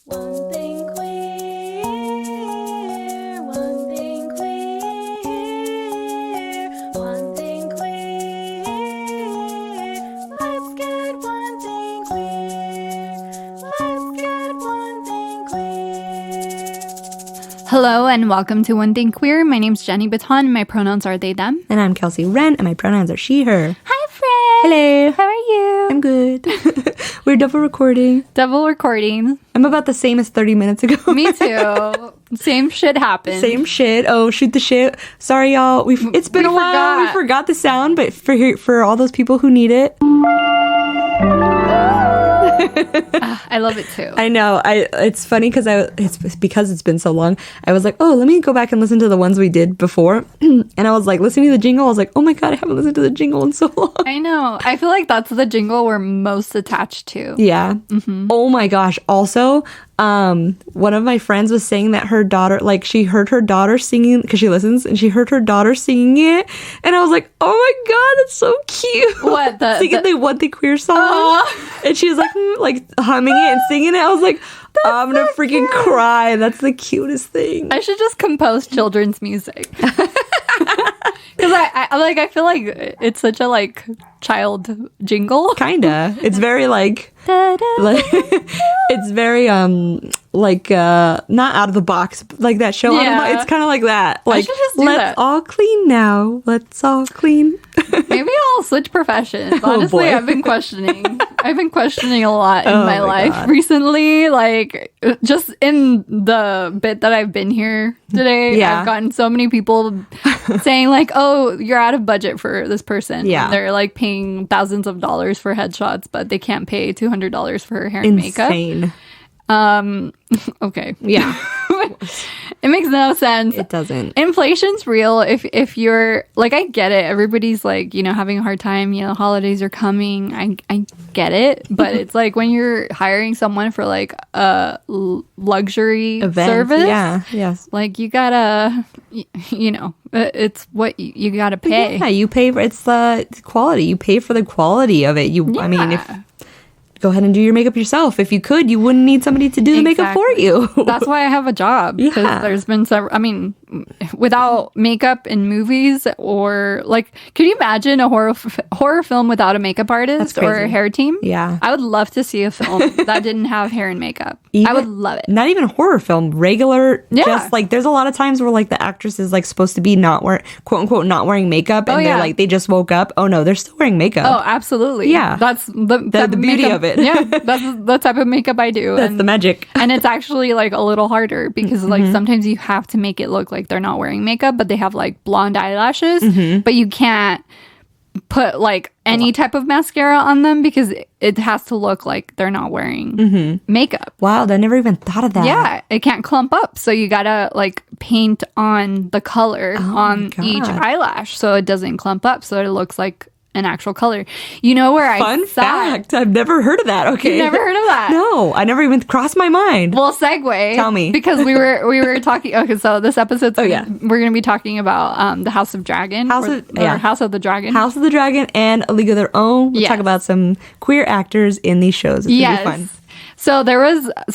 One thing queer, one thing queer, one thing queer. Let's get one thing queer. Let's get one thing queer. Hello and welcome to One Thing Queer. My name's Jenny Baton. My pronouns are they, them. And I'm Kelsey Wren, and my pronouns are she, her. Hi, friend. Hello. How are you? I'm good. We're double recording. Double recording. I'm about the same as 30 minutes ago. Me too. Same shit happened. Same shit. Oh, shoot the shit. Sorry, y'all. It's been a while. We forgot the sound, but for all those people who need it. I love it too. I know. It's funny because it's been so long. I was like, oh, let me go back and listen to the ones we did before. And I was like, listening to the jingle. I was like, oh my God, I haven't listened to the jingle in so long. I know. I feel like that's the jingle we're most attached to. Yeah. Mm-hmm. Oh my gosh. Also, one of my friends was saying that her daughter, like she heard her daughter singing because she listens, and she heard her daughter singing it, and I was like, oh my God, that's so cute. What singing the One Thing Queer song, and she was like humming it and singing it. I was like, I'm gonna freaking cry. That's the cutest thing. I should just compose children's music. Because I feel like it's such a like child jingle. Kinda. It's very like it's very not out of the box, like that show. Yeah. It's kind of like that. Like, I should just do let's that. all clean now. Let's all clean. Maybe I'll switch professions. Honestly, boy. I've been questioning a lot in my life God. recently. Like, just in the bit that I've been here today, Yeah. I've gotten so many people saying like, "Oh, you're out of budget for this person." Yeah. And they're like paying thousands of dollars for headshots, but they can't pay $200 for her hair and makeup. Insane. Okay. Yeah. It makes no sense. It doesn't. Inflation's real. If you're like, I get it. Everybody's like, having a hard time. Holidays are coming. I get it. But it's like when you're hiring someone for like a luxury Event. service. Yeah. Yes. Like you gotta, it's what you gotta pay. Yeah. You pay for it's the quality. You pay for the quality of it. I mean, if go ahead and do your makeup yourself. If you could, you wouldn't need somebody to do the makeup for you. That's why I have a job. Because there's been several, without makeup in movies, or like, could you imagine a horror film without a makeup artist or a hair team? Yeah. I would love to see a film that didn't have hair and makeup. I would love it. Not even horror film, regular. Yeah. Just like there's a lot of times where like the actress is like supposed to be quote unquote not wearing makeup, and they're like they just woke up. Oh no, they're still wearing makeup. Oh, absolutely. Yeah. That's the beauty makeup, of it. Yeah, that's the type of makeup I do. That's the magic. And it's actually like a little harder because like sometimes you have to make it look like they're not wearing makeup, but they have like blonde eyelashes, but you can't put like any type of mascara on them because it has to look like they're not wearing makeup. Wow, I never even thought of that. Yeah, it can't clump up. So you gotta like paint on the color on each eyelash so it doesn't clump up, so it looks like an actual color. Fun fact. I've never heard of that. Okay. You've never heard of that? No, I never even crossed my mind. Well, segue. Tell me. Because we were talking. Okay, so this episode, we're going to be talking about the House of Dragon. House of the Dragon. House of the Dragon and A League of Their Own. We'll talk about some queer actors in these shows. It's going to be fun. So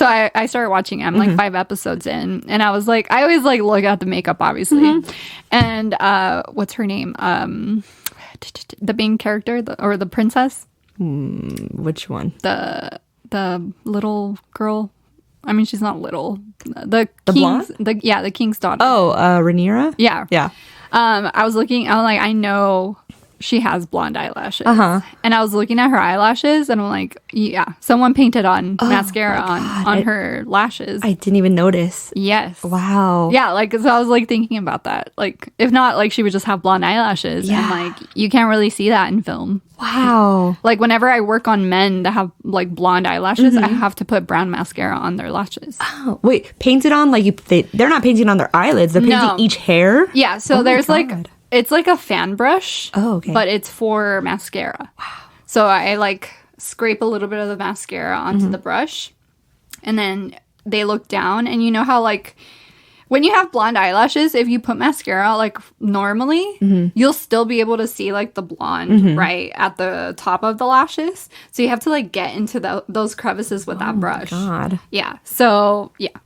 I started watching. I'm like 5 episodes in, and I was like, I always like look at the makeup, obviously, and what's her name? The main character, or the princess? Which one? The little girl. I mean, she's not little. The blonde? The king's daughter. Oh, Rhaenyra? Yeah. Yeah. I was looking. I'm like, I know she has blonde eyelashes. And I was looking at her eyelashes, and I'm like, yeah, someone painted on mascara on her lashes. I didn't even notice. Yes. Wow. Yeah, like, so I was like thinking about that. Like, if not, like, she would just have blonde eyelashes. Yeah. And like, you can't really see that in film. Wow. Like, whenever I work on men that have like blonde eyelashes, I have to put brown mascara on their lashes. Oh, wait, painted on like they're not painting on their eyelids. They're painting each hair? Yeah, so there's like, it's like a fan brush. Oh, okay. But it's for mascara. Wow. So I like scrape a little bit of the mascara onto the brush, and then they look down, and you know how like when you have blonde eyelashes, if you put mascara like normally, you'll still be able to see like the blonde right at the top of the lashes. So you have to like get into those crevices with that brush. God. Yeah. So yeah.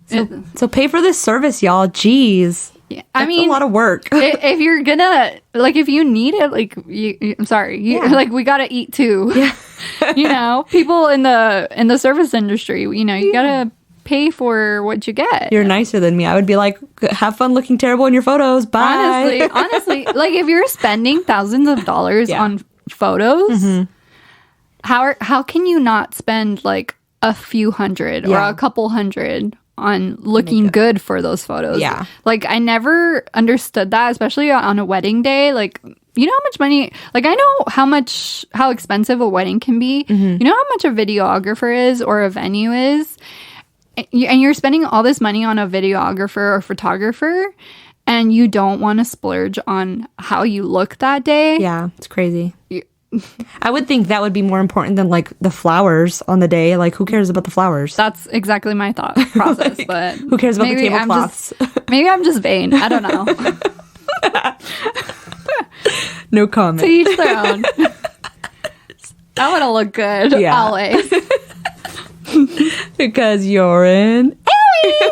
So pay for this service, y'all. Jeez. Yeah. That's a lot of work. If you're gonna like, if you need it, like, I'm sorry, like we gotta eat too. Yeah. You know, people in the service industry, you know, you gotta pay for what you get. You're nicer than me. I would be like, have fun looking terrible in your photos. Bye. Honestly, like if you're spending thousands of dollars on photos, how can you not spend like a few hundred or a couple hundred on looking good for those photos? Yeah. Like I never understood that, especially on a wedding day. Like, you know how much money, like I know how expensive a wedding can be. You know how much a videographer is or a venue is. And you're spending all this money on a videographer or photographer, and you don't want to splurge on how you look that day. Yeah, it's crazy. I would think that would be more important than like the flowers on the day. Like, who cares about the flowers? That's exactly my thought process. Like, but who cares about the tablecloths? Maybe I'm just vain. I don't know. No comment. To each their own. I want to look good always. Because you're in Aries.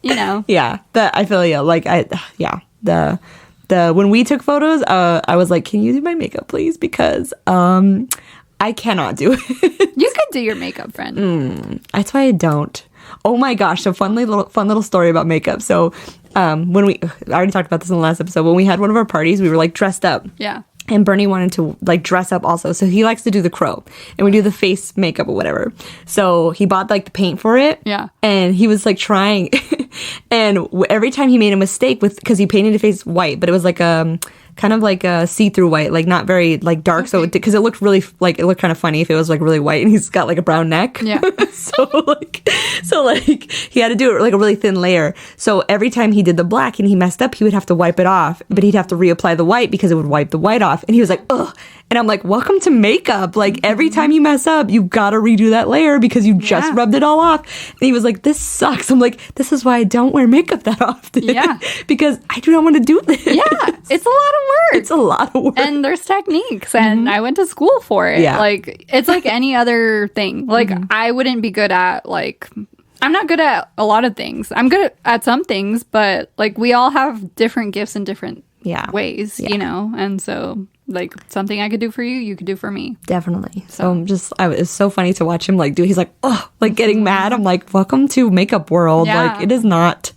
You know. Yeah, I feel you. Like the when we took photos, I was like, can you do my makeup, please? Because I cannot do it. You could do your makeup, friend. That's why I don't. Oh my gosh! So fun little story about makeup. So when I already talked about this in the last episode. When we had one of our parties, we were like dressed up. Yeah. And Bernie wanted to like dress up also. So he likes to do the crow. And we do the face makeup or whatever. So he bought like the paint for it. Yeah. And he was like trying. And every time he made a mistake because he painted his face white, but it was like kind of like a see-through white, like not very like dark. Okay. So because it looked really like, it looked kind of funny if it was like really white and he's got like a brown neck. Yeah. so he had to do it like a really thin layer. So every time he did the black and he messed up, he would have to wipe it off, but he'd have to reapply the white because it would wipe the white off. And he was like, ugh. And I'm like, welcome to makeup. Like every time you mess up, you gotta redo that layer because you just rubbed it all off. And he was like, this sucks. I'm like, this is why I don't wear makeup that often. Yeah. Because I do not want to do this. Yeah. It's a lot of work. It's a lot of work. And there's techniques and I went to school for it. Yeah. Like it's like any other thing. Like I wouldn't be good at like, I'm not good at a lot of things. I'm good at some things, but like we all have different gifts in different ways, you know? And so like something I could do for you, you could do for me. Definitely. So it's so funny to watch him like do. He's like, oh, like getting mad. I'm like, welcome to makeup world. Yeah. Like it is not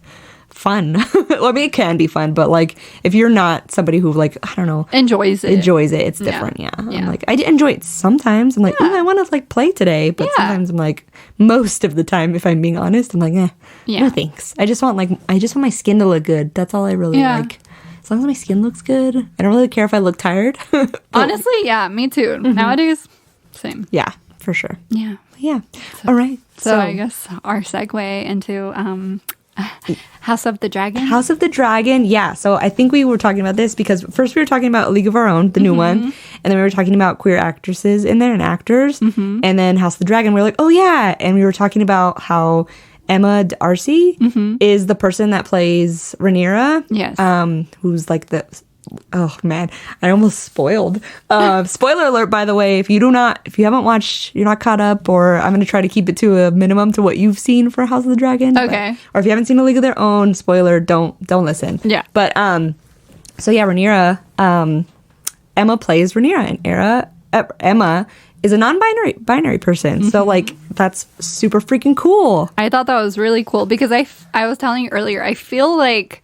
fun. Well, I mean, it can be fun, but like if you're not somebody who like, I don't know, enjoys it, it's different. Yeah. I'm like, I enjoy it sometimes. I'm like, oh, I want to like play today, but sometimes I'm like, most of the time, if I'm being honest, I'm like, no thanks. I just want my skin to look good. That's all I really like. As long as my skin looks good, I don't really care if I look tired. Honestly, yeah, me too. Nowadays, same. Yeah, for sure. Yeah. Yeah. All right. So I guess our segue into House of the Dragon. House of the Dragon. Yeah. So I think we were talking about this because first we were talking about A League of Our Own, the new one. And then we were talking about queer actresses in there and actors. And then House of the Dragon, we were like, oh yeah. And we were talking about how Emma D'Arcy is the person that plays Rhaenyra. Yes. Who's like the... Oh man, I almost spoiled. Spoiler alert, by the way, if you haven't watched, you're not caught up, or I'm going to try to keep it to a minimum to what you've seen for House of the Dragon. Okay. Or if you haven't seen A League of Their Own, spoiler, don't listen. Yeah. But, so yeah, Rhaenyra, Emma plays Rhaenyra, and Emma is a non-binary person. So like, that's super freaking cool. I thought that was really cool because I was telling you earlier, I feel like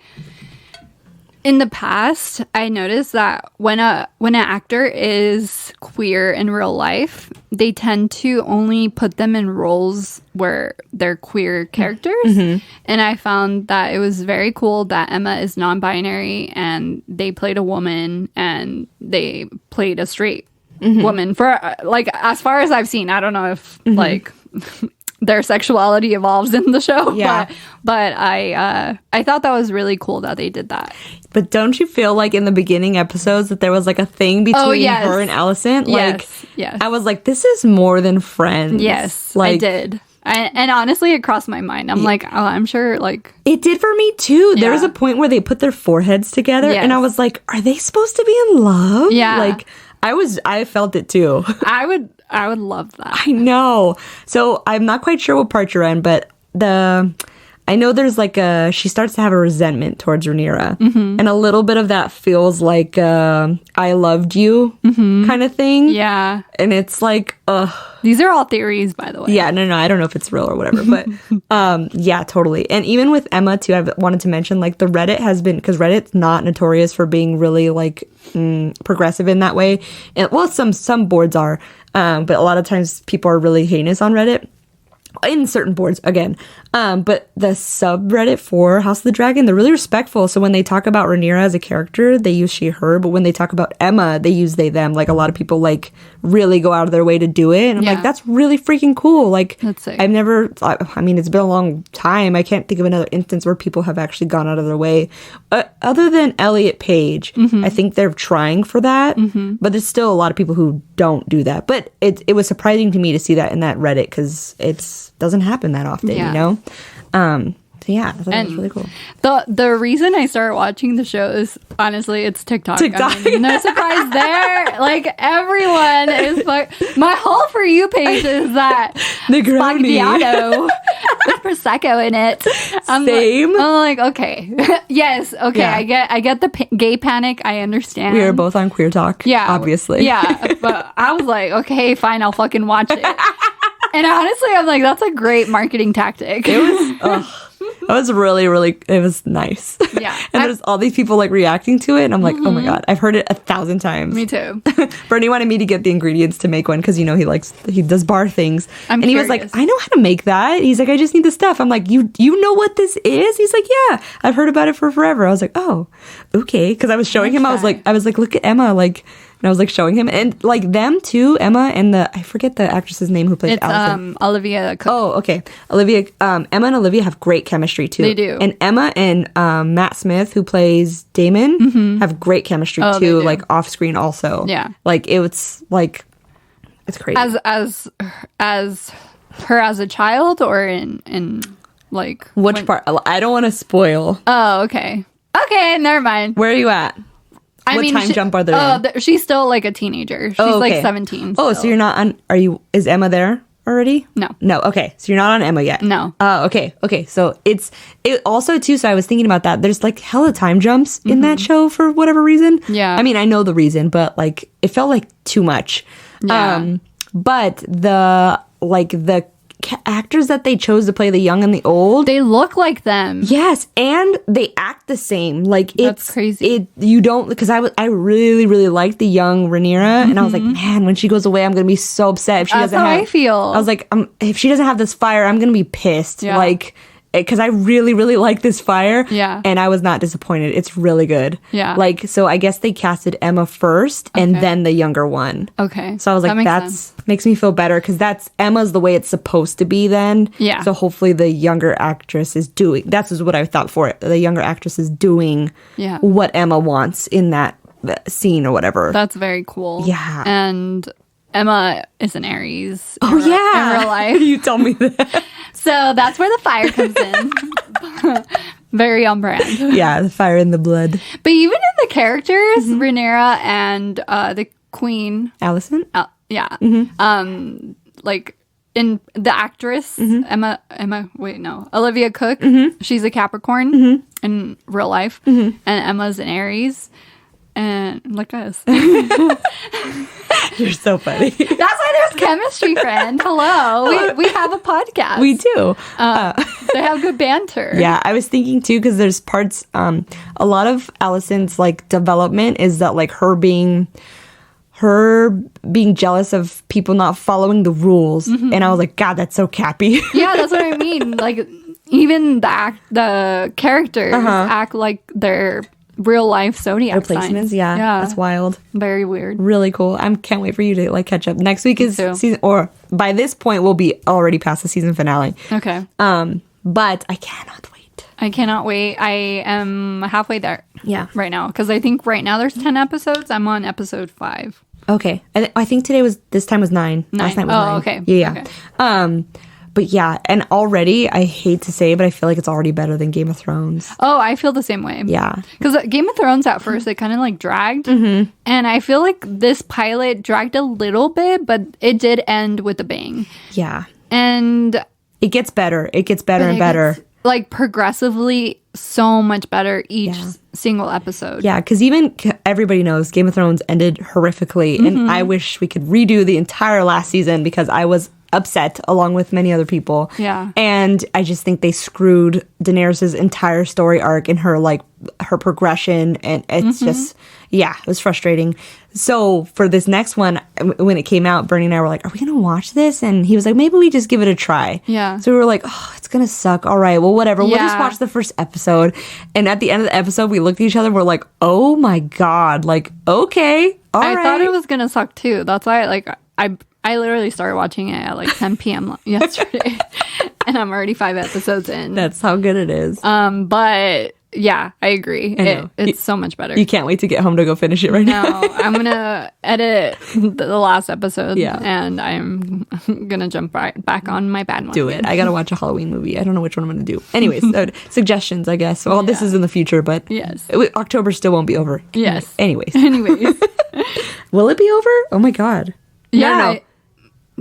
in the past, I noticed that when an actor is queer in real life, they tend to only put them in roles where they're queer characters. And I found that it was very cool that Emma is non-binary and they played a woman and they played a straight woman for like as far as I've seen. I don't know if like their sexuality evolves in the show, but I thought that was really cool that they did that. But don't you feel like in the beginning episodes that there was like a thing between her and Alicent? Like, yes. I was like, this is more than friends. Yes, like, I did. And honestly, it crossed my mind. I'm like, oh, I'm sure, like... It did for me, too. There was Yeah. a point where they put their foreheads together, Yes. and I was like, are they supposed to be in love? Yeah. Like, I felt it, too. I would love that. I know. So I'm not quite sure what part you're in, but I know there's like she starts to have a resentment towards Rhaenyra, and a little bit of that feels like I loved you kind of thing. Yeah. And it's like, These are all theories, by the way. yeah, no, I don't know if it's real or whatever, but yeah, totally. And even with Emma too, I wanted to mention like the Reddit has been, because Reddit's not notorious for being really like progressive in that way. And well, some boards are, but a lot of times people are really heinous on Reddit. In certain boards again, but the subreddit for House of the Dragon, they're really respectful. So when they talk about Rhaenyra as a character, they use she her, but when they talk about Emma, they use they them. Like a lot of people like really go out of their way to do it, and I'm Yeah. like, that's really freaking cool. Like That's sick. I've never, I mean, it's been a long time. I can't think of another instance where people have actually gone out of their way, other than Elliot Page. I think they're trying for that, but there's still a lot of people who don't do that. But it was surprising to me to see that in that Reddit, because it's doesn't happen that often, Yeah. you know? So yeah, I thought that was And really cool. The reason I started watching the show is honestly it's TikTok. TikTok. I mean, no surprise there. Like everyone is like my whole For You page is that Negroni. Spaghettiano with prosecco in it. Same. I'm like okay, yes, okay. Yeah. I get the gay panic. I understand. We are both on Queer Talk, yeah, obviously. yeah. But I was like, okay, fine, I'll fucking watch it. And honestly, I'm like, that's a great marketing tactic. It was, it was really, really, it was nice. Yeah. And there's all these people like reacting to it, and I'm like, oh my God, I've heard it 1,000 times. Me too. Bernie wanted me to get the ingredients to make one because, you know, he does bar things. I'm and he was like, curious. I know how to make that. He's like, I just need the stuff. I'm like, you know what this is? He's like, yeah, I've heard about it for forever. I was like, oh, okay. Because I was showing him, I was like, look at Emma, like, and I was like showing him, and like them too, Emma and I forget the actress's name who plays It's Allison. Olivia Cook. Oh, okay. Olivia, Emma and Olivia have great chemistry too. They do. And Emma and Matt Smith, who plays Damon, have great chemistry Oh, they too, do. like off screen also. Yeah. Like it's like, it's crazy. As her as a child or in like Which when- part? I don't want to spoil. Oh, okay. Okay, never mind. Where are you at? I What mean, time jump are they Oh, in? she's still like a teenager. She's Oh, like okay. 17. Oh, still. so you're not on, is Emma there already? No. No, okay. So you're not on Emma yet? No. Oh, okay. Okay. So it also too, so I was thinking about that. There's like hella time jumps in that show for whatever reason. Yeah. I mean, I know the reason, but like it felt like too much. Yeah. But the actors that they chose to play the young and the old, They look like them. yes, and they act the same. Like That's it's crazy. You don't, because I really really liked the young Rhaenyra, and I was like, man, when she goes away, I'm gonna be so upset if she That's doesn't how have. I feel. I was like, if she doesn't have this fire, I'm gonna be pissed. Yeah. Like, because I really really like this fire. Yeah. and I was not disappointed. It's really good. Yeah. like so I guess they casted Emma first, and Okay. then the younger one. Okay. So I was like, That makes that's sense. makes me feel better because that's Emma's the way it's supposed to be then. Yeah. So hopefully the younger actress is doing, that's is what I thought for it. The younger actress is doing Yeah. what Emma wants in that scene or whatever. That's very cool. Yeah. And Emma is an Aries. oh yeah. In real life. You tell me that. So that's where the fire comes in. Very on brand. Yeah, the fire in the blood. But even in the characters, Mm-hmm. Rhaenyra and the queen, Allison? yeah, Mm-hmm. like in the actress Emma, wait, no, Olivia Cook, Mm-hmm. she's a Capricorn in real life, and Emma's an Aries, and like us. You're so funny. That's why there's chemistry, friend. Hello, we have a podcast. We do. They have good banter. Yeah, I was thinking too, because there's parts, a lot of Allison's like development is that like her being jealous of people not following the rules. And I was like, God, that's so Cappy. Yeah, that's what I mean. Like, even the characters act like they're real life zodiac Replacements, signs. yeah. That's wild. Very weird. Really cool. I can't wait for you to like catch up. Next week is too. season, or by this point we'll be already past the season finale. Okay. But I cannot wait. I cannot wait. I am halfway there. Yeah. Right now. Because I think right now there's 10 episodes. I'm on episode 5. Okay. I think this time was 9. Last night was 9. Okay. Yeah. Okay. But yeah, and already, I hate to say, but I feel like it's already better than Game of Thrones. Oh, I feel the same way. Yeah. Because Game of Thrones at first, it kind of like dragged. And I feel like this pilot dragged a little bit, but it did end with a bang. Yeah. And It gets better. It gets better and better. gets, like progressively so much better each single episode. Yeah, because even everybody knows Game of Thrones ended horrifically, and I wish we could redo the entire last season because I was upset along with many other people. Yeah. And I just think they screwed Daenerys' entire story arc and her progression, and it's just it was frustrating. So for this next one, when it came out, Bernie and I were like, are we gonna watch this? And he was like, maybe we just give it a try. Yeah. So we were like, oh, it's gonna suck. All right, well, whatever. We'll just Yeah. watch the first episode. And at the end of the episode, we looked at each other, we're like, oh my God, like, okay, all right. I thought it was gonna suck too. That's why I literally started watching it at like 10 p.m. yesterday, and I'm already 5 episodes in. That's how good it is. But yeah, I agree. know. It's so much better. You can't wait to get home to go finish it right now. No, I'm gonna edit the last episode. Yeah. And I'm gonna jump right back on my bad one. Do it. I gotta watch a Halloween movie. I don't know which one I'm gonna do. Anyways, suggestions, I guess. Well, this is in the future, but Yes. October still won't be over. Yes. Anyways, Anyways. will it be over? Oh my God. Yeah.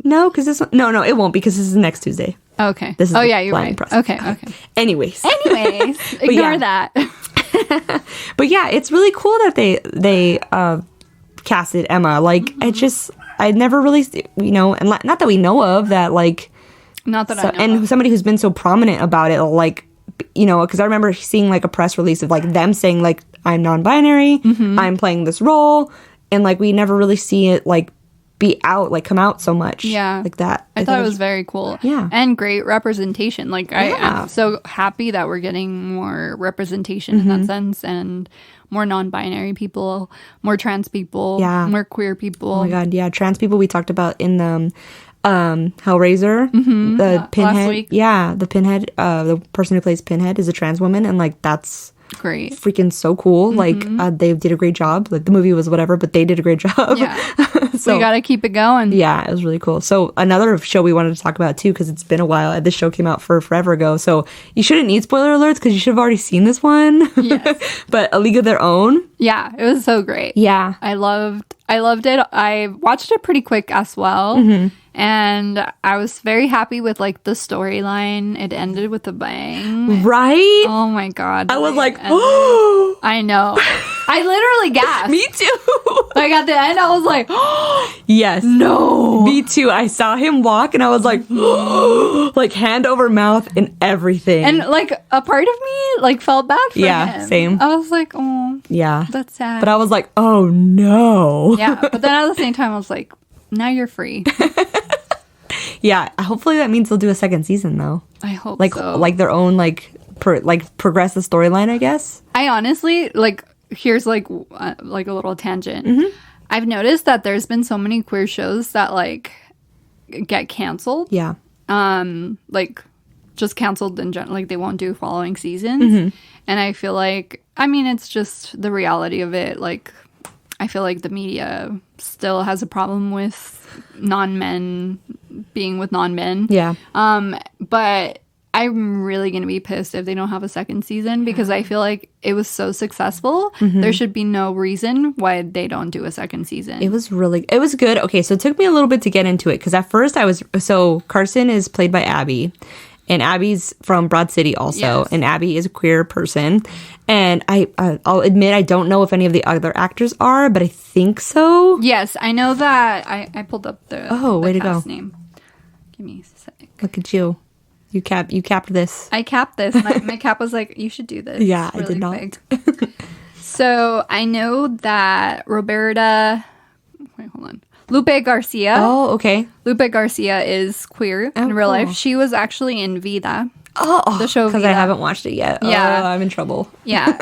No, because this one, no, it won't because this is next Tuesday. Okay. This is oh the yeah, you're planning right. process. Okay. Anyways, Ignore yeah. that. but yeah, it's really cool that they casted Emma. Like, I never really, and not that we know of that, like, Not that I know. and of. somebody who's been so prominent about it, like, because I remember seeing like a press release of like them saying like, I'm non-binary, I'm playing this role, and like we never really see it like come out so much. Yeah. Like that. I thought it was very cool. Yeah. And great representation. Like, Yeah. I'm so happy that we're getting more representation in that sense, and more non-binary people, more trans people, Yeah. more queer people. Oh my God, yeah, trans people we talked about in the Hellraiser, the Pinhead. last week. Yeah, the Pinhead, the person who plays Pinhead is a trans woman, and like that's Great. freaking so cool. Like they did a great job. Like the movie was whatever, but they did a great job. Yeah. So we got to keep it going. yeah, it was really cool. So another show we wanted to talk about too, because it's been a while. This show came out forever ago, so you shouldn't need spoiler alerts because you should have already seen this one. Yes. But A League of Their Own. Yeah. It was so great. Yeah. I loved it. I watched it pretty quick as well. And I was very happy with like the storyline. It ended with a bang. Right? Oh my God. I was like, And oh, I know. I literally gasped. me too. Like at the end, I was like, Yes. no. Me too. I saw him walk and I was like, like hand over mouth and everything. And like a part of me like felt bad for Yeah, him. same. I was like, oh, yeah. that's sad. But I was like, oh no. yeah. But then at the same time, I was like, now you're free. Yeah. Hopefully that means they'll do a second season though. I hope Like so. like their own progress the storyline, I guess. I honestly like. Here's like a little tangent. I've noticed that there's been so many queer shows that like get canceled. Yeah. Like just canceled in general. Like they won't do following seasons. And I feel like, I mean, it's just the reality of it. Like I feel like the media still has a problem with non-men being with non-men. Yeah. But I'm really going to be pissed if they don't have a second season because I feel like it was so successful. There should be no reason why they don't do a second season. It was good. Okay, so it took me a little bit to get into it because at first Carson is played by Abby, and Abby's from Broad City also, Yes. and Abby is a queer person. And I'll admit I don't know if any of the other actors are, but I think so. Yes, I know that. I pulled up the Way to cast go. name. Give me a sec. Look at you. You capped this. I capped this. My cap was like, you should do this. Yeah, I really did not. quick. So I know that Lupe Garcia. Oh, okay. Lupe Garcia is queer in real cool. life. She was actually in Vida. Oh, The show because I Vida. haven't watched it yet. Yeah. Oh, I'm in trouble. Yeah.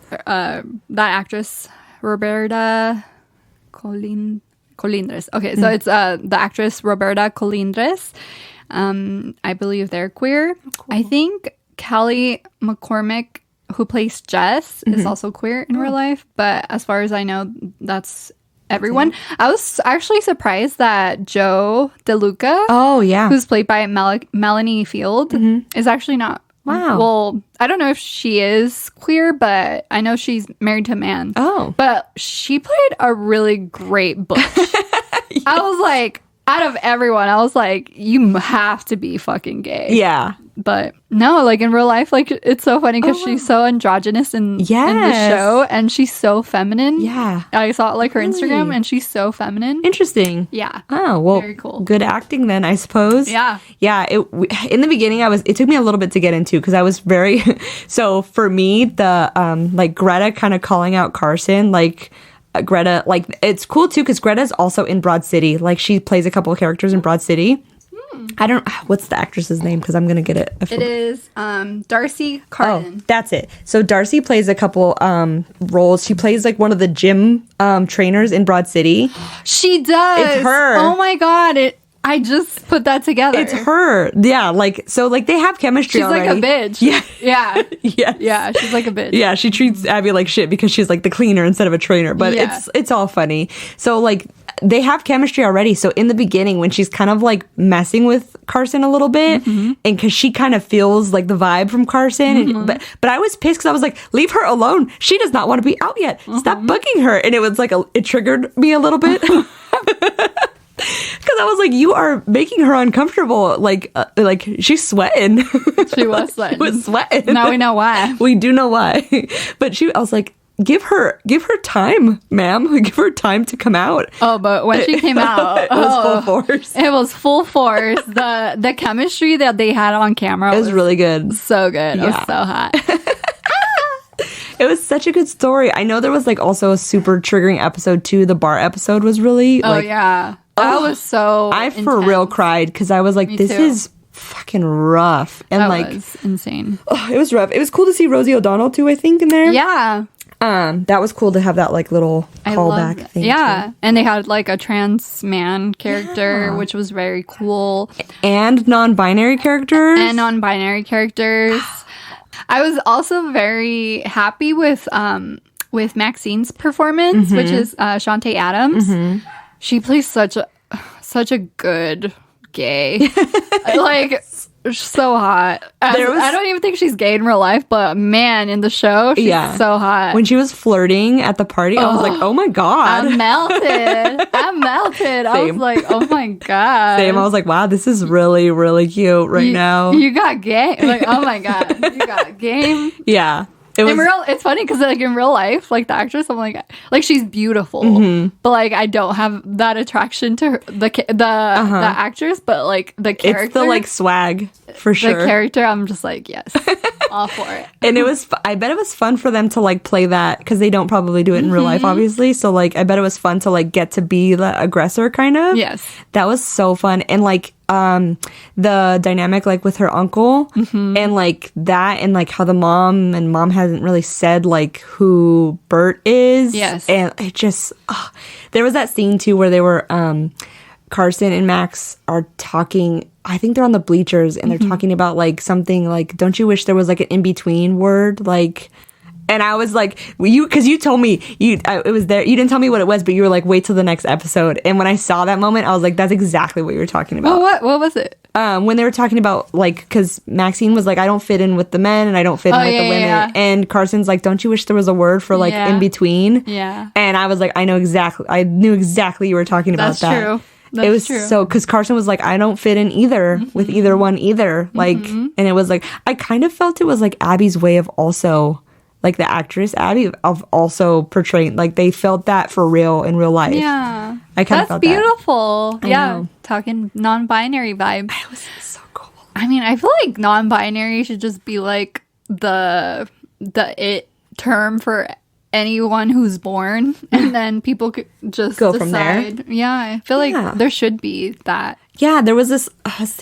That actress, Roberta Colindres. Okay, so it's the actress Roberta Colindres. I believe they're queer. I think Callie McCormick, who plays Jess, is also queer in real life. But as far as I know, that's everyone. I was actually surprised that Joe DeLuca, Oh yeah. who's played by Melanie Field, is actually not. Wow. Well, I don't know if she is queer, but I know she's married to a man. Oh. But she played a really great Butch. I was like, out of everyone, I was like, you have to be fucking gay. Yeah. But no, like in real life, like it's so funny because she's so androgynous in the show, and she's so feminine. Yeah. I saw like her Really? Instagram, and she's so feminine. Interesting. Yeah. Oh, well, Very cool. Good acting then, I suppose. Yeah. Yeah. In the beginning, it took me a little bit to get into because I was very, so for me, the, like Greta kind of calling out Carson, like, Greta, like, it's cool too because Greta's also in Broad City. Like, she plays a couple of characters in Broad City. I don't, what's the actress's name? Because I'm going to get it. It is Darcy Carden. Oh, that's it. So Darcy plays a couple roles. She plays like one of the gym trainers in Broad City. She does. It's her. Oh my God. I just put that together. It's her. Yeah, like, so like they have chemistry She's already. like a bitch. Yeah. Yeah. Yes. Yeah, she's like a bitch. Yeah, she treats Abby like shit because she's like the cleaner instead of a trainer. But Yeah. it's all funny. So like they have chemistry already. So in the beginning when she's kind of like messing with Carson a little bit, and because she kind of feels like the vibe from Carson, and, but I was pissed because I was like, leave her alone. She does not want to be out yet. Stop booking her. And it was like it triggered me a little bit. Because I was like, you are making her uncomfortable. Like she's sweating. She was sweating. She was sweating. Now we know why. We do know why. But I was like, give her time, ma'am. Give her time to come out. Oh, but when she came out, it was full force. It was full force. The chemistry that they had on camera It was really good. so good. It was Yeah. so hot. It was such a good story. I know there was like also a super triggering episode too. The bar episode was really Oh like, yeah, that was so. I for real intense. cried because I was like, this too. is fucking rough. And That like, was insane. it was rough. It was cool to see Rosie O'Donnell too, I think, in there. Yeah, That was cool to have that like little I love callback that. thing. Yeah, too. and they had like a trans man character, which was very cool, And non-binary characters. and non-binary characters. I was also very happy with Maxine's performance, which is Shantae Adams. She plays such a good gay, like so hot. I don't even think she's gay in real life, but man, in the show, she's so hot. When she was flirting at the party, I was like, oh my God. I'm melted. I'm melted. I was Same. like, oh my God. Same. I was like, wow, this is really, really cute right now. You got game. Like, oh my God. You got game. Yeah. It was, It's funny because like in real life, like the actress, I'm like she's beautiful, but like I don't have that attraction to her, the actress, but like the character, it's the like swag for sure. the character, I'm just like yes, all for it. And it was, I bet it was fun for them to like play that because they don't probably do it in real life, obviously. So like, I bet it was fun to like get to be the aggressor kind of. Yes, that was so fun. And like, the dynamic like with her uncle and like that and like how the mom hasn't really said like who Bert is. Yes. And it just, there was that scene too where they were, Carson and Max are talking. I think they're on the bleachers and they're talking about like something like, don't you wish there was like an in-between word? Like, and I was like, because you told me it was there. You didn't tell me what it was, but you were like, wait till the next episode. And when I saw that moment, I was like, that's exactly what you were talking about. well, what was it? When they were talking about like, because Maxine was like, I don't fit in with the men and I don't fit in with the women. yeah. And Carson's like, don't you wish there was a word for like in between? Yeah. And I was like, I knew exactly you were talking about That's that. true. That's it was true. so, because Carson was like, I don't fit in either with either one either. Like, and it was like, I kind of felt it was like Abby's way of also, like the actress Abby of also portraying, like they felt that for real in real life. Yeah, I kind of that's felt beautiful. I Yeah, know. talking non-binary vibes. It was so cool. I mean, I feel like non-binary should just be like the it term for anyone who's born, and then people could just Go from there. Yeah, I feel Yeah. like there should be that. Yeah, there was this,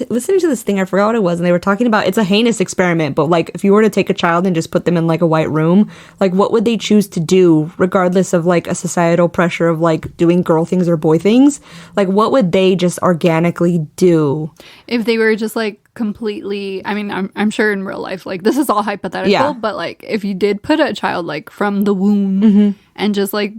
listening to this thing, I forgot what it was, and they were talking about, it's a heinous experiment, but like, if you were to take a child and just put them in like a white room, like what would they choose to do, regardless of like a societal pressure of like doing girl things or boy things? Like, what would they just organically do? If they were just like completely, I mean, I'm sure in real life, like this is all hypothetical, Yeah. but like if you did put a child like from the womb and just like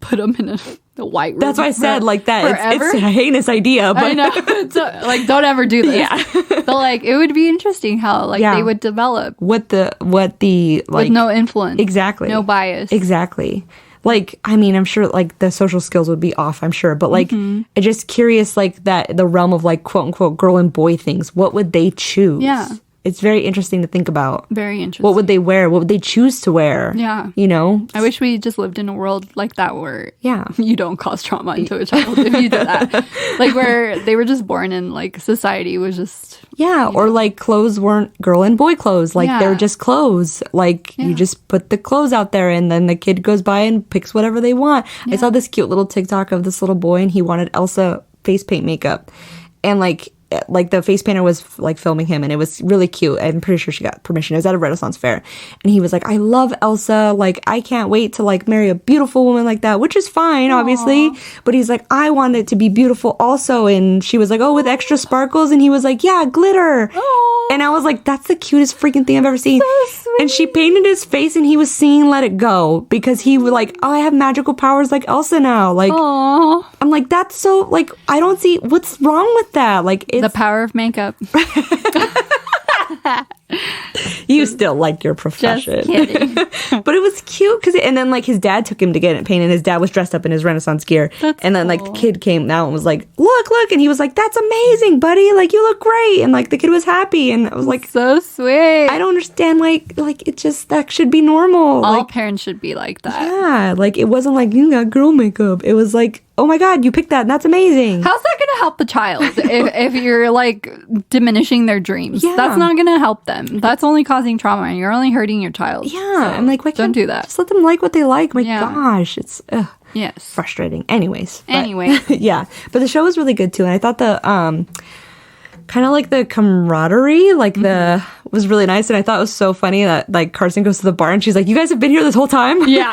put them in a white room. That's why I said like that. It's a heinous idea, but I know. It's like, don't ever do this. Yeah. But like, it would be interesting how like they would develop what the like with no influence, exactly, no bias, exactly. Like, I mean, I'm sure like the social skills would be off, I'm sure, but like, I'm just curious, like that the realm of like quote unquote girl and boy things. What would they choose? Yeah. It's very interesting to think about. Very interesting. What would they wear? What would they choose to wear? Yeah. You know? I wish we just lived in a world like that where Yeah. you don't cause trauma into a child if you do that. Like where they were just born and like society was just... Yeah, or like clothes weren't girl and boy clothes. Like Yeah. they're just clothes. Like you just put the clothes out there and then the kid goes by and picks whatever they want. I saw this cute little TikTok of this little boy and he wanted Elsa face paint makeup. And like the face painter was like filming him and it was really cute. I'm pretty sure she got permission. It was at a Renaissance fair. And he was like, I love Elsa. Like, I can't wait to like marry a beautiful woman like that, which is fine, obviously. But he's like, I want it to be beautiful also. And she was like, oh, with extra sparkles. And he was like, yeah, glitter. Aww. And I was like, that's the cutest freaking thing I've ever seen. So sweet. And she painted his face and he was singing Let It Go because he was like, oh, I have magical powers like Elsa now. Like, Aww. I'm like, that's so, like, I don't see what's wrong with that. Like, it's The power of makeup. you still like your profession. Just kidding. But it was cute because, and then like his dad took him to get it painted. And his dad was dressed up in his Renaissance gear. That's and then like cool. the kid came out and was like, look, and he was like, that's amazing, buddy. Like you look great. And like the kid was happy, and I was like, So sweet. I don't understand. Like it just that should be normal. All Like parents should be like that. yeah, like it wasn't like you got girl makeup. It was like, oh my god, you picked that. And that's amazing. How's that going to help the child if you're like diminishing their dreams? Yeah. That's not going to help them. That's only causing trauma and you're only hurting your child. Yeah, I'm like, why don't can't do that. Just let them like what they like. My Yeah. gosh, it's Yes. frustrating. Anyways, but- Anyway. yeah, but the show was really good too, and I thought the kind of like the camaraderie, like the was really nice, and I thought it was so funny that like Carson goes to the bar and she's like, "You guys have been here this whole time?" Yeah.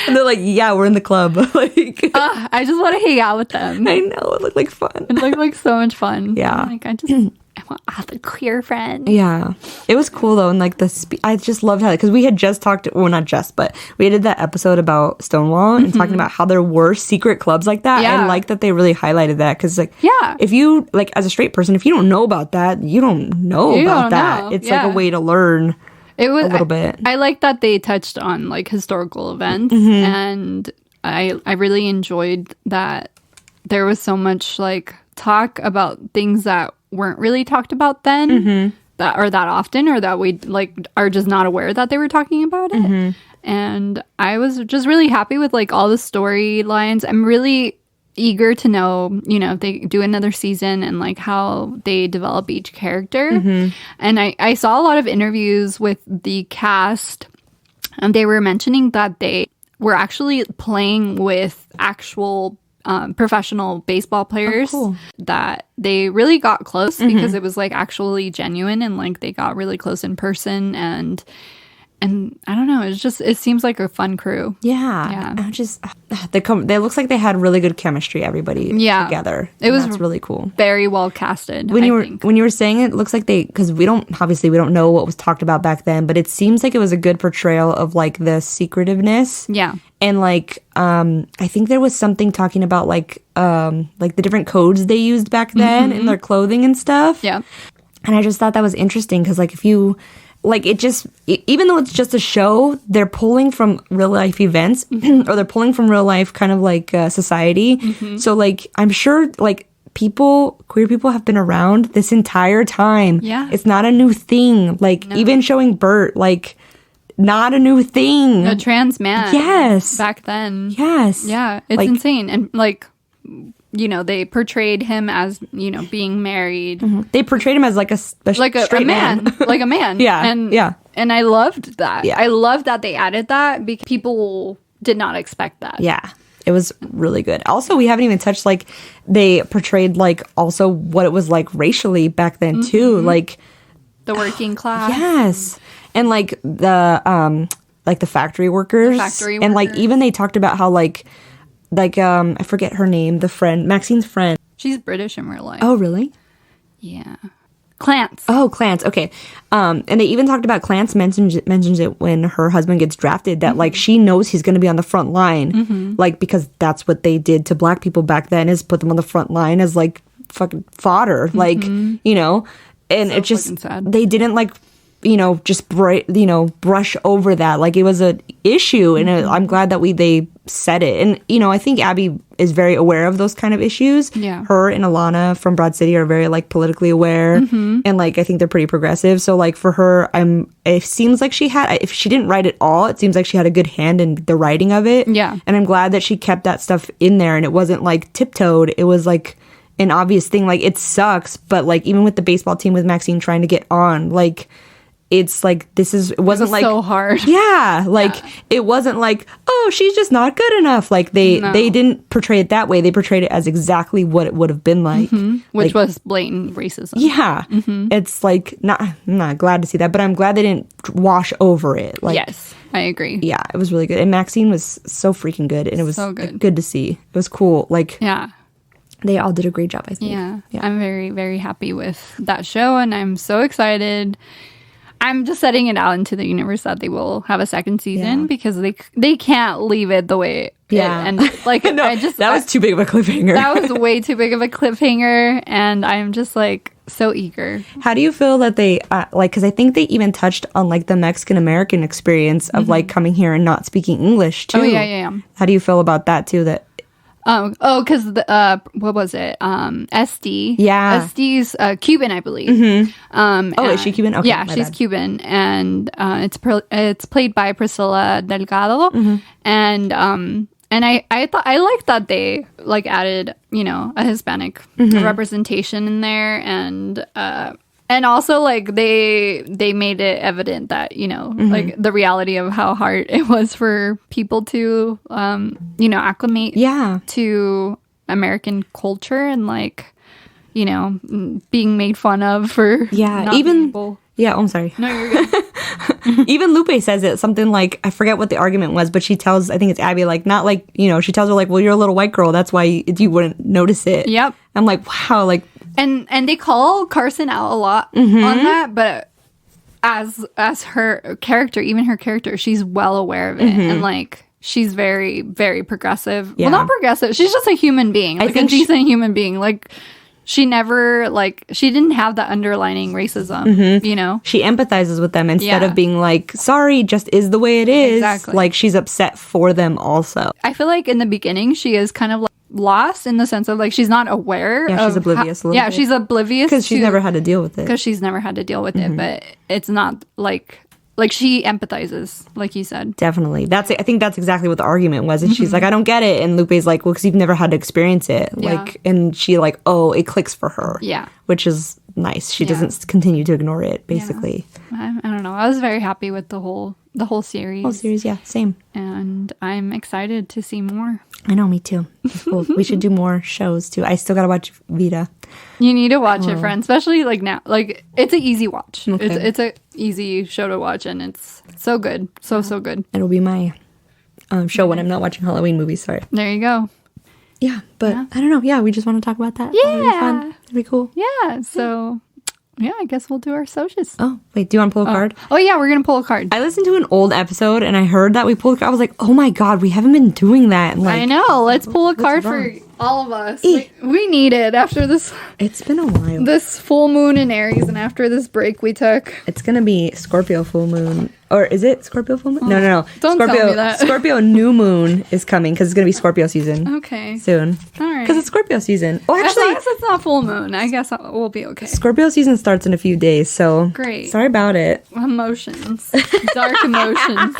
And they're like, "Yeah, we're in the club." Like, I just want to hang out with them. I know it looked like fun. It looked like so much fun. Yeah. Like I want other queer friends. Yeah, it was cool though, and like I just loved how because we had just talked, well, not just, but we did that episode about Stonewall and talking about how there were secret clubs like that. Yeah. I like that they really highlighted that because like, Yeah. if you like as a straight person, if you don't know about that, you don't know You about don't that. know. It's like Yeah. a way to learn. It was a little bit. I like that they touched on like historical events, Mm-hmm. and I really enjoyed that there was so much like talk about things that weren't really talked about then, Mm-hmm. that often, or that we like are just not aware that they were talking about it. Mm-hmm. And I was just really happy with like all the storylines. I'm really eager to know, if they do another season and like how they develop each character. Mm-hmm. And I saw a lot of interviews with the cast, and they were mentioning that they were actually playing with actual professional baseball players, cool. that they really got close because it was like actually genuine, and like they got really close in person, and I don't know, it seems like a fun crew. Yeah, I just they looks like they had really good chemistry. Everybody together. It was that's really cool. Very well casted. When I think. you were saying it, looks like they, because we don't know what was talked about back then, but it seems like it was a good portrayal of like the secretiveness. Yeah. And like I think there was something talking about like the different codes they used back then in their clothing and stuff. Yeah. And I just thought that was interesting because like if you like it just even though it's just a show, they're pulling from real life events or they're pulling from real life kind of like society. So like I'm sure like queer people have been around this entire time. Yeah. It's not a new thing. Like even showing Bert, like not a new thing. A trans man. Yes. Back then. Yes. Yeah. It's Like- insane. And like, they portrayed him as, being married. They portrayed him as like a Like a straight man. Like a man. Yeah, And, yeah. And I loved that. Yeah. I loved that they added that because people did not expect that. Yeah. It was really good. Also, we haven't even touched like they portrayed like also what it was like racially back then too. Like The working class. yes. And like the factory workers. And like workers. even they talked about how like I forget her name, the friend, Maxine's friend. She's British in real life. Oh, really? Yeah. Clance. Oh, Clance. Okay. And they even talked about Clance mentions it when her husband gets drafted that like she knows he's going to be on the front line, like because that's what they did to black people back then is put them on the front line as like fucking fodder, like you know, and So it just fucking sad. they didn't like just brush over that like it was an issue, and I'm glad that they said it, and I think Abby is very aware of those kind of issues. Yeah. Her and Alana from Broad City are very like politically aware, and like I think they're pretty progressive. So like for her, it seems like if she didn't write it all, it seems like she had a good hand in the writing of it. Yeah. And I'm glad that she kept that stuff in there, and it wasn't like tiptoed. It was like an obvious thing. Like it sucks, but like even with the baseball team with Maxine trying to get on, like it's like it wasn't like so hard. Yeah, like it wasn't like, oh, she's just not good enough. Like they didn't portray it that way. They portrayed it as exactly what it would have been like, Which was blatant racism. yeah. It's like I'm not glad to see that, but I'm glad they didn't wash over it. Like, Yes, I agree. yeah, it was really good, and Maxine was so freaking good, and it was So good. good to see. It was cool. Like Yeah. they all did a great job. I think. Yeah. I'm very, very happy with that show, and I'm so excited. I'm just setting it out into the universe that they will have a second season Yeah. because they can't leave it the way Yeah. it ended. Like No, that was too big of a cliffhanger. that was way too big of a cliffhanger, and I'm just like so eager. How do you feel that they like? Because I think they even touched on like the Mexican American experience of like coming here and not speaking English too. Oh, yeah. How do you feel about that too? That Because what was it? SD. Yeah. SD's Cuban, I believe. Oh, is she Cuban? Okay, yeah, my she's bad. Cuban, and it's played by Priscilla Delgado, and I liked that they like added a Hispanic representation in there, and also like they made it evident that like the reality of how hard it was for people to acclimate yeah, to American culture and like being made fun of for yeah, not even being able- yeah. Oh, I'm sorry. no, you're good. Even Lupe says it something like, I forget what the argument was, but she tells, I think it's Abby, like not like she tells her like, well, you're a little white girl, that's why you wouldn't notice it. Yep. I'm like, wow, like And they call Carson out a lot Mm-hmm. on that, but as her character, even her character, she's well aware of it, and like she's very, very progressive. Mm-hmm. Yeah. Well, not progressive. She's just a human being, like think a decent human being. Like she never she didn't have that underlining racism. she empathizes with them instead Yeah. of being like, sorry, just is the way it is. Exactly. Like she's upset for them also. I feel like in the beginning she is kind of like lost in the sense of like she's not aware. Yeah, she's of oblivious a little yeah, bit. she's oblivious Because she's to- never had to deal with it. because she's never had to deal with it, but it's not like she empathizes, like you said. Definitely. I think that's exactly what the argument was. And she's like, I don't get it. And Lupe's like, well, because you've never had to experience it. Yeah. Like, and she like, oh, it clicks for her. Yeah. Which is nice. She Yeah. doesn't continue to ignore it, basically. I don't know. I was very happy with the whole series, Whole series, yeah, same. and I'm excited to see more. I know, me too. It's cool. We should do more shows too. I still gotta watch Vita. You need to watch it, friend, especially like now. Like it's an easy watch. Okay. It's a easy show to watch, and it's so good, so good. It'll be my show when I'm not watching Halloween movies. Sorry. There you go. Yeah, but Yeah. I don't know. Yeah, we just want to talk about that. It'll be fun. Yeah. It'll be cool. Yeah. So yeah, I guess we'll do our socials. Oh, wait, do you want to pull a card? Oh yeah, we're gonna pull a card. I listened to an old episode and I heard that we pulled a card. I was like, oh my God, we haven't been doing that. And like, I know. Let's pull a card wrong? for all of us. We need it after It's been a while. this full moon in Aries and after this break we took. It's gonna be Scorpio full moon, or is it Scorpio full moon? No. Don't tell Scorpio, me that. Scorpio new moon is coming because it's gonna be Scorpio season Okay. soon. All right. Because it's Scorpio season. Oh, As long actually, as it's not full moon, I guess we'll be okay. Scorpio season starts in a few days. So Great. Sorry about it. Emotions. Dark emotions.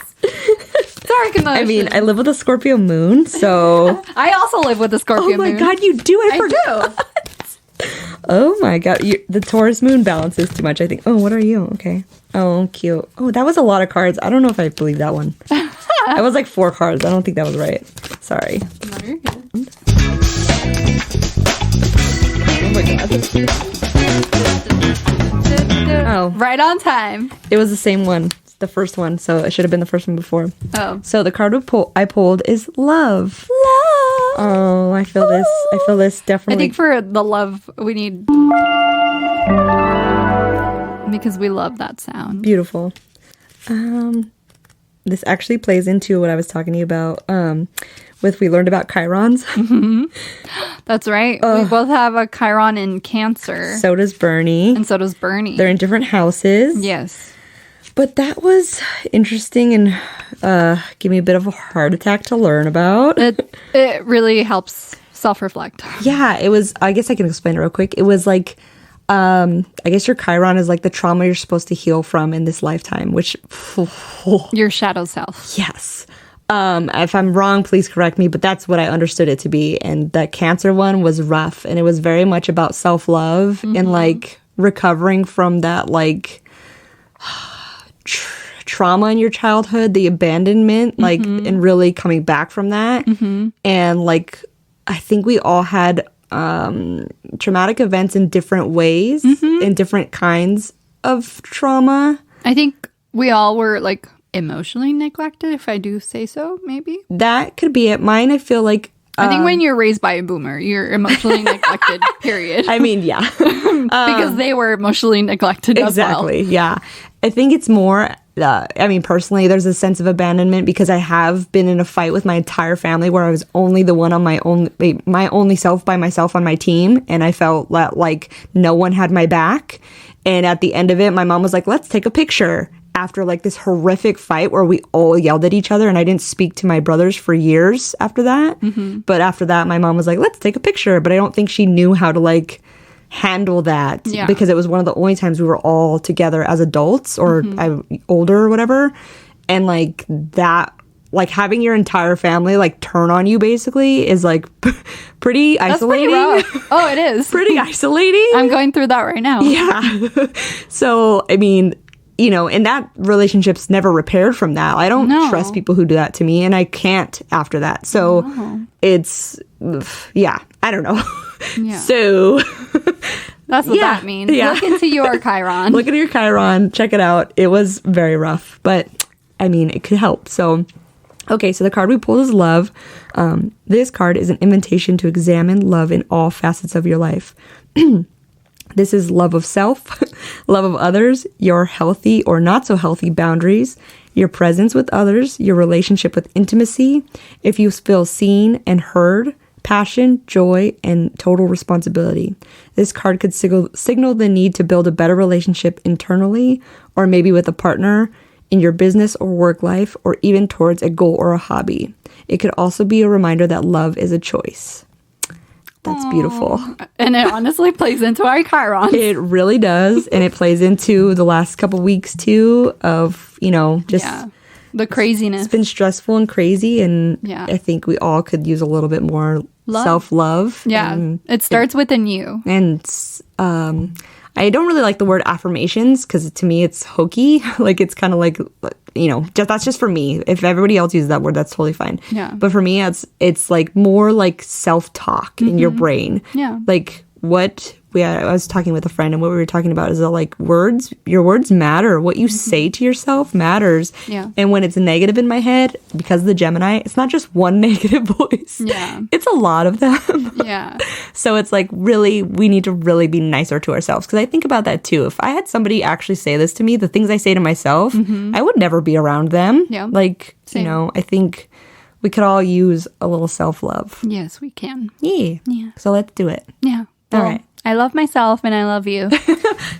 Dark emotions. I mean, I live with a Scorpio moon, so. I also live with a Scorpio Oh my moon. God, you do! I I forgot. do. Oh my God, the Taurus moon balances too much. I think. Oh, what are you? Okay. Oh, cute. Oh, that was a lot of cards. I don't know if I believe that one. That was like 4 cards. I don't think that was right. Sorry. No, you're good. Oh my God. Oh. Right on time. It was the same one. It's the first one, so it should have been the first one before. Oh. So the card I pulled is love. Love. Oh, I feel this. I feel this I definitely. think for the love, we need. Because we love that sound. Beautiful. This actually plays into what I was talking to you about with we learned about chirons. That's right. We both have a Chiron in Cancer. So does Bernie. And so does Bernie. They're in different houses. Yes. But that was interesting and gave me a bit of a heart attack to learn about. It really helps self-reflect. Yeah, it was, I guess I can explain it real quick. It was like, I guess your Chiron is like the trauma you're supposed to heal from in this lifetime, which... Your shadow self. Yes. If I'm wrong, please correct me, but that's what I understood it to be. And that Cancer one was rough, and it was very much about self-love and like recovering from that like trauma in your childhood, the abandonment, like, and really coming back from that. And like, I think we all had traumatic events in different ways, in different kinds of trauma. I think we all were like emotionally neglected, if I do say so, maybe. That could be it. Mine, I feel like... I think when you're raised by a boomer, you're emotionally neglected, period. I mean, yeah. Because they were emotionally neglected as well. Exactly, yeah. I think it's more... I mean, personally, there's a sense of abandonment because I have been in a fight with my entire family where I was only the one on my only self by myself on my team. And I felt like no one had my back. And at the end of it, my mom was like, let's take a picture. After like this horrific fight where we all yelled at each other, and I didn't speak to my brothers for years after that. But after that, my mom was like, let's take a picture. But I don't think she knew how to like handle that because it was one of the only times we were all together as adults or older or whatever. And like that, like having your entire family like turn on you basically is like pretty isolating. That's pretty rough. Oh, it is. Pretty isolating. I'm going through that right now. Yeah. So, I mean, you know, and that relationship's never repaired from that. I don't trust people who do that to me, and I can't after that. So it's, yeah, I don't know. Yeah. So that's what that means. Yeah. Look into your Chiron. Look at your Chiron. Check it out. It was very rough, but I mean, it could help. So, okay, so the card we pulled is love. This card is an invitation to examine love in all facets of your life. This is love of self, love of others, your healthy or not so healthy boundaries, your presence with others, your relationship with intimacy, if you feel seen and heard, passion, joy, and total responsibility. This card could signal the need to build a better relationship internally, or maybe with a partner in your business or work life, or even towards a goal or a hobby. It could also be a reminder that love is a choice. That's beautiful. And it honestly plays into our Chiron. It really does. And it plays into the last couple weeks too of, you know, just the craziness. It's been stressful and crazy. And I think we all could use a little bit more self-love. Yeah. And it starts within you. And I don't really like the word affirmations because to me it's hokey. Like it's kind of like, you know, that's just for me. If everybody else uses that word, that's totally fine. Yeah. But for me, it's like more like self-talk in your brain. Yeah. Like I was talking with a friend, and what we were talking about is that like your words matter. What you say to yourself matters. Yeah. And when it's negative in my head, because of the Gemini, it's not just one negative voice. Yeah. It's a lot of them. Yeah. So it's like really, we need to really be nicer to ourselves. Because I think about that too. If I had somebody actually say this to me, the things I say to myself, I would never be around them. Yeah. Like, Same. you know, I think we could all use a little self-love. Yes, we can. Yeah. Yeah. So let's do it. Yeah. All Well, right. I love myself and I love you.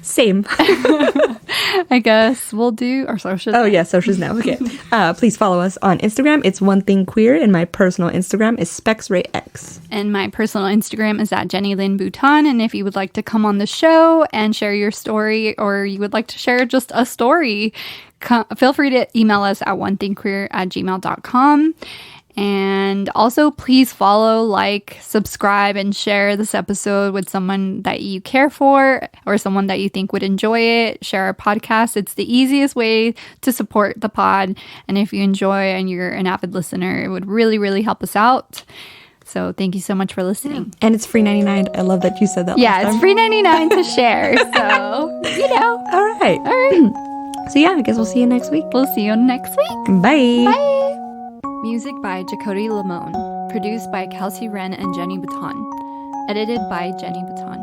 Same. I guess we'll do our socials. Oh, yeah, socials now. Okay. Please follow us on Instagram. It's One Thing Queer, and my personal Instagram is SpexRayX. And my personal Instagram is at Jenny Lynn Bouton. And if you would like to come on the show and share your story, or you would like to share just a story, feel free to email us at onethingqueer@gmail.com. And also, please follow, like, subscribe, and share this episode with someone that you care for or someone that you think would enjoy it. Share our podcast. It's the easiest way to support the pod. And if you enjoy and you're an avid listener, it would really, really help us out. So thank you so much for listening. And it's free 99. I love that you said that. Yeah, last it's time. free 99 to share. So, you know. All right. So yeah, I guess we'll see you next week. We'll see you next week. Bye. Bye. Music by Jacody Lamone. Produced by Kelsey Wren and Jenny Bouton. Edited by Jenny Bouton.